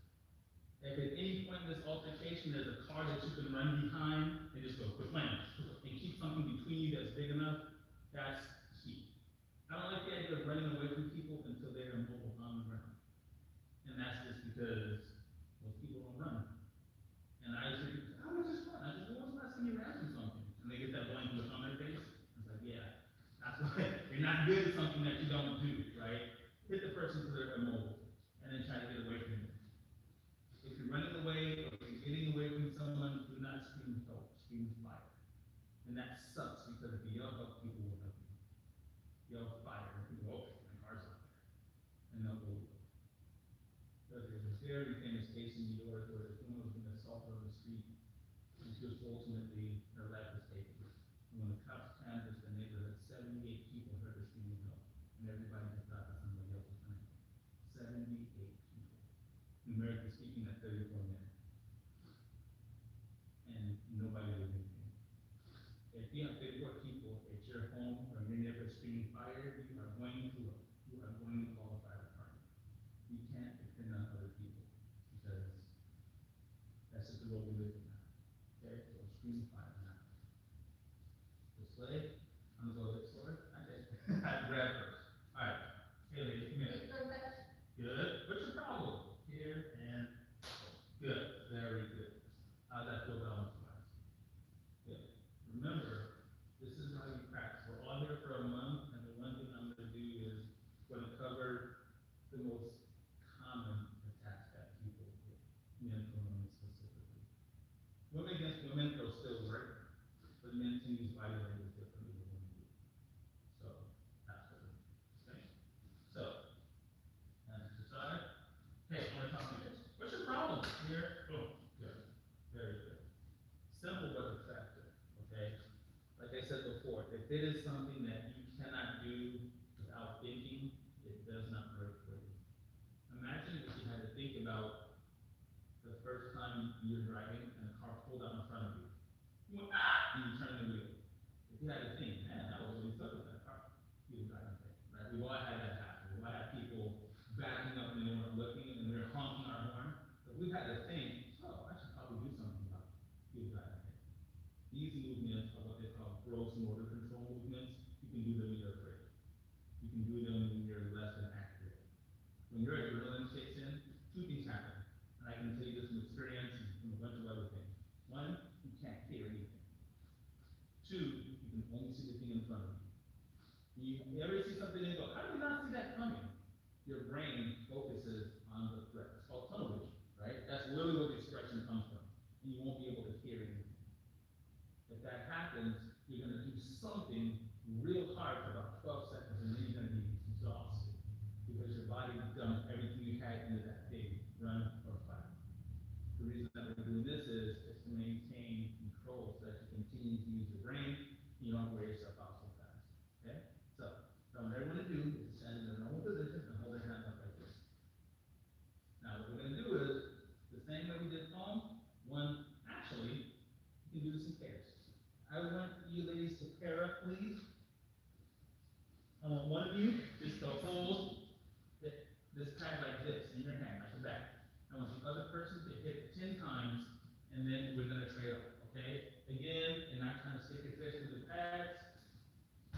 If at any point in this altercation there's a car that you can run behind and just go quick land and keep something between you that's big enough, that's key. I don't like the idea of running away from people until they're immobile on the ground. And that's just because most not good at something that you don't do, right? Hit the person so they're immobile, and then try to get away from them. If you're running away or if you're getting away from someone, do not scream help, scream fire. And that sucks because if you yell help, people will help you. Yell fire, and people go, oh, my car's out there. And they'll go. But there's a very famous case in New York where a woman was being assaulted on the street, and she was ultimately, her life was taken. And when the cops canvassed the neighborhood, 78 people heard her screaming help. And everybody just thought that somebody else was coming. 78 people. Numerically speaking, that's 34 men. And nobody did anything. If you have 34 people at your home or your neighbor screaming fire, you are going to call the fire department. You can't depend on other people because that's just the world we live in now. Okay, so scream fire now. This way, I'm gonna go this sword. I grab first. All right, hey lady, come here. Good. What's your problem? Here and good. Very good. How's that feel balance-wise? Good. Remember, this is how you practice. We're all here for a month, and the one thing I'm gonna do is we're gonna cover the most common attacks that people get, men and women specifically. Women against women will still work, but men can use body language differently than women do. So, that's what it is. Okay? So, that's the side. Hey, I wanna talk to you. What's your problem? Here? Oh, good. Very good. Simple but effective, okay? Like I said before, if it is something that you cannot do without thinking, it does not work for you. Imagine if you had to think about the first time you're driving and a car pulled out in front of you. You went, ah, and you turn the wheel. If you had to think, man, that was really tough with that car. You would drive okay, right? We've all had that happen. We've all had people backing up and they weren't looking and they're honking our horn. But we've had to think, oh, I should probably do something about it. You would drive okay. These movements are what they call gross motor control movements. You can do them when you're afraid. You can do them when you're less than accurate. When your adrenaline kicks in, two things happen. And I can tell you this from experience and from a bunch of other things. One, you can't hear anything. Two, you can only see the thing in front of you. You ever see something and go, how did you not see that coming? Your brain focuses on the threat. It's called tunnel vision, right? That's literally where the expression comes from. And you won't be able to hear anything. If that happens, you're gonna do something real hard for about 12 seconds and then you're gonna be exhausted. Because your body dumped everything you had into that big run or fight. The reason that we're doing this is to maintain control so that you continue to use your brain and you don't wear yourself out so fast. Okay? So, what I want to do is stand in a normal position and hold your hand up like this. Now, what we're going to do is the same way we did home. Actually, you can do this in pairs. I want you ladies to pair up, please. I want one of you just to hold this pad like this in your hand, like the back. I want the other person to hit it 10 times, and then we're gonna trade off, okay? Again, you're not trying to stick your fist through the pads,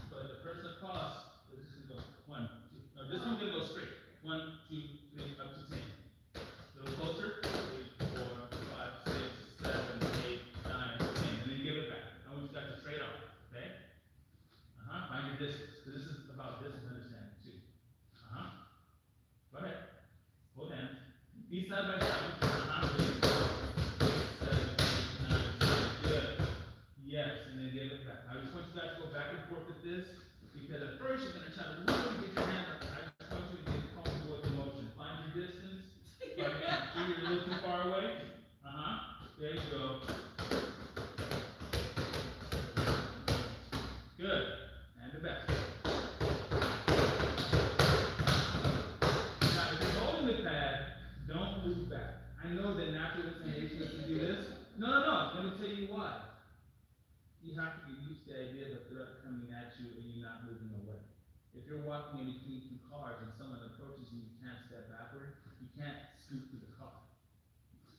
but the person across, this is gonna go 1, 2, no, this one's gonna go straight. 1, 2, 3, up to 10. A little closer. 3, 4, 5, 6, 7, 8, 9, 10, and then give it back. Now we've got to trade off, okay? Find your distance, because this is about distance understanding too. Go ahead. Hold hands. Be side by side. 6, 7, 8, 9, 10. Good. Yes, and then give it back. I just want you guys to go back and forth with this, because at first you're gonna try to really get your hand up. I just want you to get comfortable with the motion. Find your distance. You're a little too far away. There you go. Good. And the back. Now, if you're holding the pad, don't move back. I know that natural inclination is to do this. No. Let me tell you why. You have to get used to the idea of a threat coming at you and you're not moving away. If you're walking in between two cars and someone approaches you, you can't step backward. You can't scoot through the car.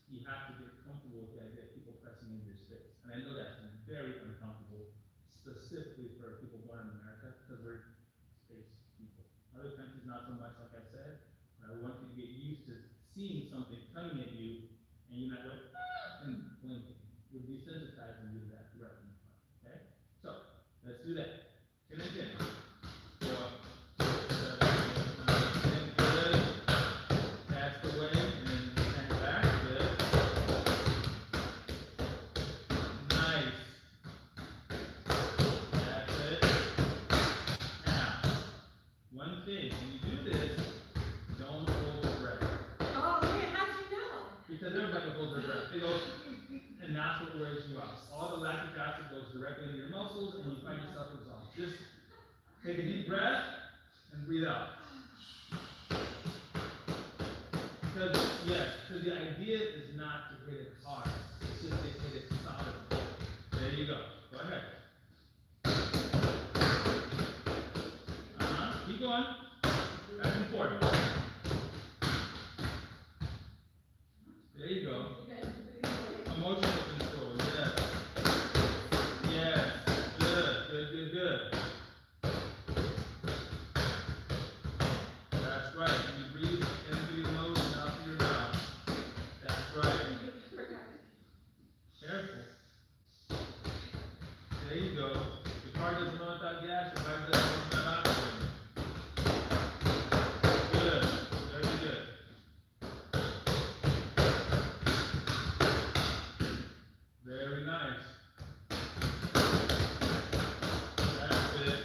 You have to get comfortable with the idea of people pressing into your space. And I know that's very uncomfortable, specifically for people born in America, because we're space people. Other countries, not so much, like I said, but I want you to get used to seeing something coming at you, and you're not going, and blinking. You're desensitizing you to that threat in the front, okay? So, let's do that. 10 and 10. 4, wears you out. All the lactic acid goes directly into your muscles and you find yourself exhausted. Just take a deep breath and breathe out. Because the idea is not to hit it hard, it's just to hit it solid. There you go. Go ahead. Keep going. That's important. There you go. Emotional control, yes. Yes. Good. That's right. You breathe in through your nose and out through your mouth. That's right. Careful. There you go. The car doesn't run without gas, your bike doesn't run without oxygen. Good. Very good. Very nice. That's it.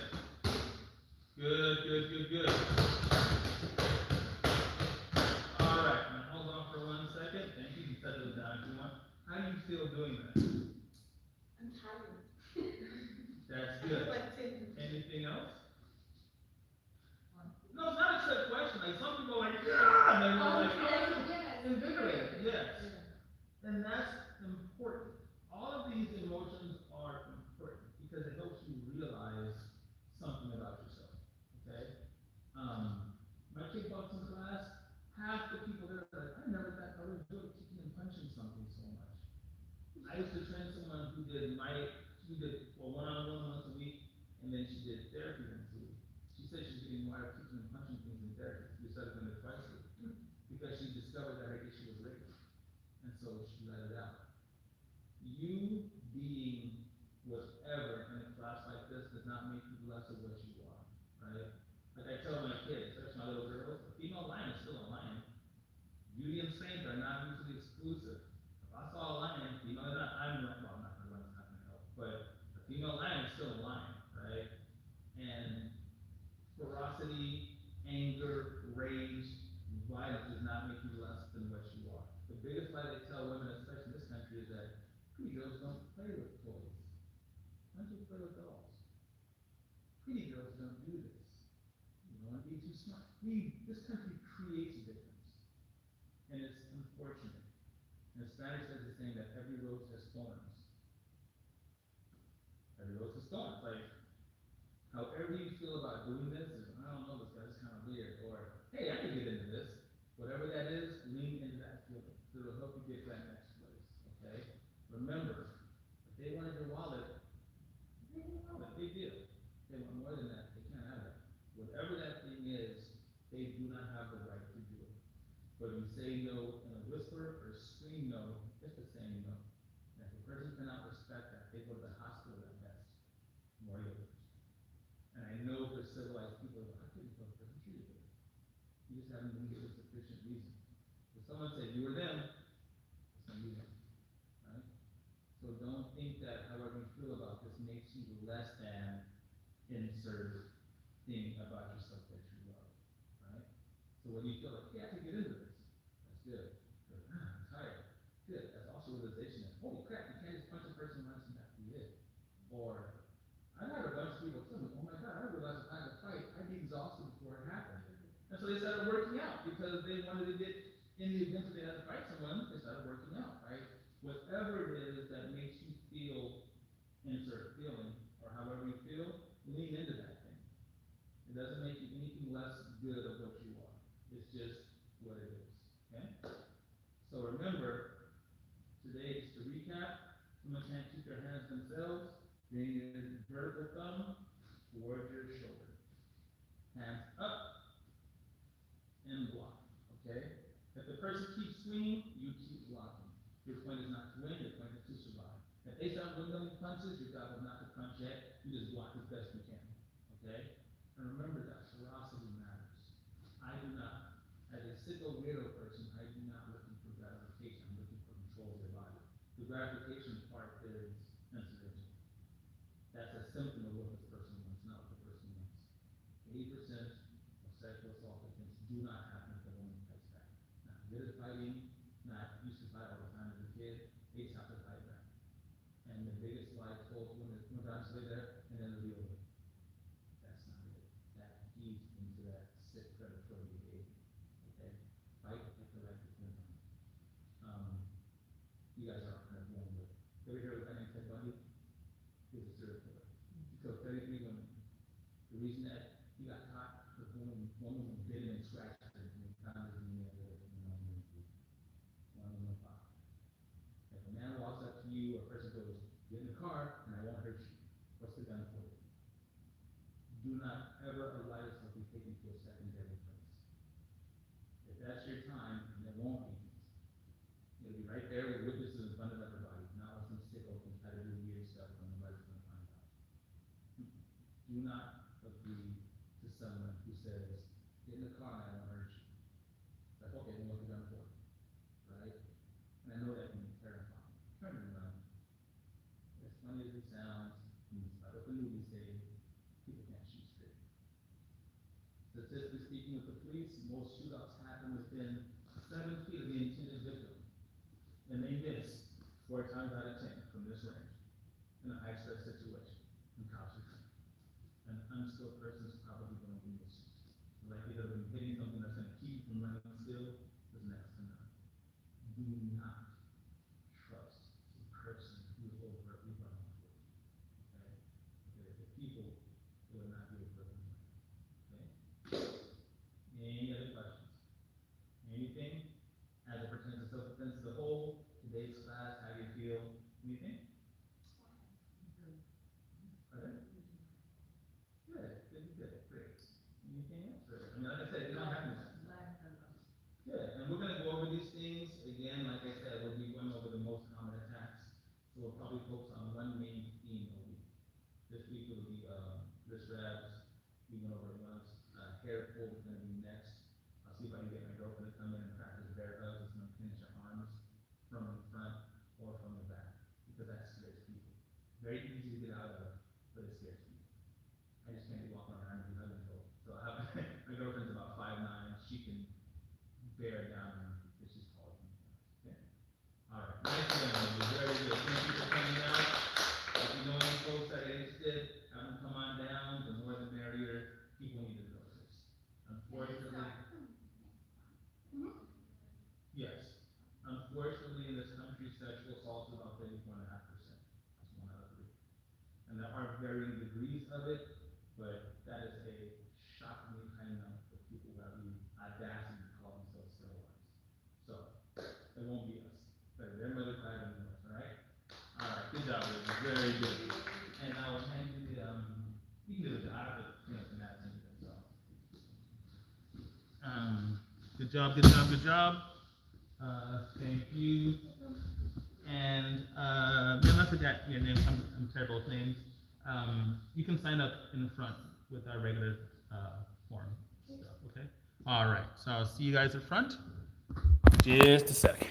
Good. All right, now hold on for 1 second. Thank you. You can set those down if you want. How do you feel doing that? I'm tired. That's good. Like 10. Anything else? No, it's not a trick question. Like some people are like, yeah, and they're like, oh, invigorated. Yes. And that's important. All of these emotions are important because it helps you realize something about yourself. Okay? My kickboxing class, half the people there are like, I never thought I would do it kicking and punching something so much. I used to train someone who did one-on-one once a week, and then she did therapy once a week. She said she's getting more out of kicking and punching things in therapy. We started doing it twice a week because she discovered that her issue was raping, and so she let it out. You being whatever in a class like this does not make you less of what you are, right? Like I tell my kids, especially my little girls, a female lion is still a lion. Beauty and strength are not mutually exclusive. If I saw a lion, I'm not gonna run, it's not gonna help, but a female lion is still a lion, right? And ferocity, anger, rage, violence does not make you less than what you are. The biggest lie they tell women, especially in this country, is that pretty girls don't play with toys. Why don't you play with dolls? Pretty girls don't do this. You don't want to be too smart. This country creates difference. And it's unfortunate. And the Spanish says the saying that every rose has thorns. Every rose has thorns. Like, however you feel about doing this is, I don't know, this guy's kind of weird. Or, hey, I can get into this. Whatever that is, lean into that feeling. It'll help you get to that next place. Okay? Remember, if they wanted your wallet, big deal. They want more than that, they can't have that. Whatever that thing is, they do not have the right to do it. Whether you say no in a whisper or scream no, it's the same no. And if a person cannot respect that, they go to the hospital at best. More others. And I know for civilized people, I couldn't feel person treated with it. You just haven't been given sufficient reason. If someone said you were them, it's not you them. Right? So don't think that however you feel about this makes you less than insert thing about yourself that you love. Right? So when you feel like, yeah, I can get into this, that's good. But, I'm tired. Good. That's also realization that, holy crap, you can't just punch a person once and that's it. Or I've had a bunch of people tell me, oh my god, I realized if I had a fight, I'd be exhausted before it happened. And so they started working out because they wanted to get in the event that they had to fight someone, they started working out, right? Whatever it is that makes you feel, insert feeling, or however you feel, lean into that thing. It doesn't make you anything less good of what you are. It's just what it is. Okay? So remember, today, just to recap, someone can't keep their hands themselves, bring your vertical thumb towards your shoulder. Hands up and block. Okay? If the person keeps swinging, you keep blocking. Your point is not to win, your point is to survive. If they start windmilling punches, your job is not to punch yet, you just block as best you can. Okay? And remember that ferocity matters. I do not, as a sicko weirdo person, I do not looking for gratification, I'm looking for control of your body. The gratification part is incidental. That's a symptom of what this person wants, not what the person wants. 80% of sexual assault victims do not happen if the woman fights back. Not good at fighting, not used to fight all the time as a kid, they just have to fight back. biggest light bulb when it's actually there, and then it'll be over. That's not it. That feeds into that sick predatory behavior. Okay? Fight the collective movement. You guys are kind of one with. Ever hear of a guy named Ted Bundy? He was a serial killer. He killed 33 women. The reason that he got caught was one woman bit him and scratched him, and he found his DNA there, and one woman found. If a man walks up to you, or a person goes, "Get in the car, and I won't hurt you," what's the gun for? Do not ever allow yourself to be taken to a secondary place. If that's your time, then it won't be. It'll be right there with witnesses in front of everybody, not with some sicko who try to do weird stuff when nobody's going to find out. Do not agree to someone who says, "Get in the car and I won't hurt you." Like, okay, then what the gun for? Right? And I know that can be terrifying. Turn it around. As funny as it sounds, in spite of the movies say, people can't shoot straight. Statistically speaking, with the police, most shootouts happen within 7 feet of the intended victim. And they miss 4 times out of 10 from this range in a high stress situation. And cops are trained. An unskilled person is probably going to be missed. The likelihood of them hitting something that's going to keep you from running still is next to none. Do not trust the person who is overtly running for you. Okay? The people will not be overtly running. Okay? Any other questions? Anything? As it pertains to self-defense as a whole, today's class, how do you feel? Anything? Pardon? Good, great. Anything else? I mean, like I said, you don't have to. Good, and we're gonna go over these things, again, like I said, we'll be going over the most common attacks. So we'll probably focus on one main theme a week. This week will be, wrist grabs, we went over it once, hair pull is gonna be next. I'll see if I can get my girlfriend to come in and practice bear hugs. It's gonna pinch your arms from the front or from the back, because that scares people. Very easy to get out of, but it scares people. I just can't be walking around and be hugging people. So I have, my girlfriend's about 5'9", she can bear down on me because she's taller than me. Okay? All right, nice one, very good. Thank you for coming out. If you know any folks that are interested, have them come on down. The more the merrier. People need to know this. Unfortunately. Yes. Unfortunately, in this country, sexual assault is about 34.5%. That's 1 out of 3. And there are varying degrees of it, but that is a shockingly high number of people who have the audacity to call themselves sterilized. So, it won't be us. But their mother cried in the north, all right? All right, good job, Liz. Very good. And I will hand you the, you can do it, I have to, some math into it, so. Good job, good job, good job. Thank you. And then I forgot your name. I'm terrible with names. You can sign up in the front with our regular form stuff. Okay. All right. So I'll see you guys at front. Just a sec.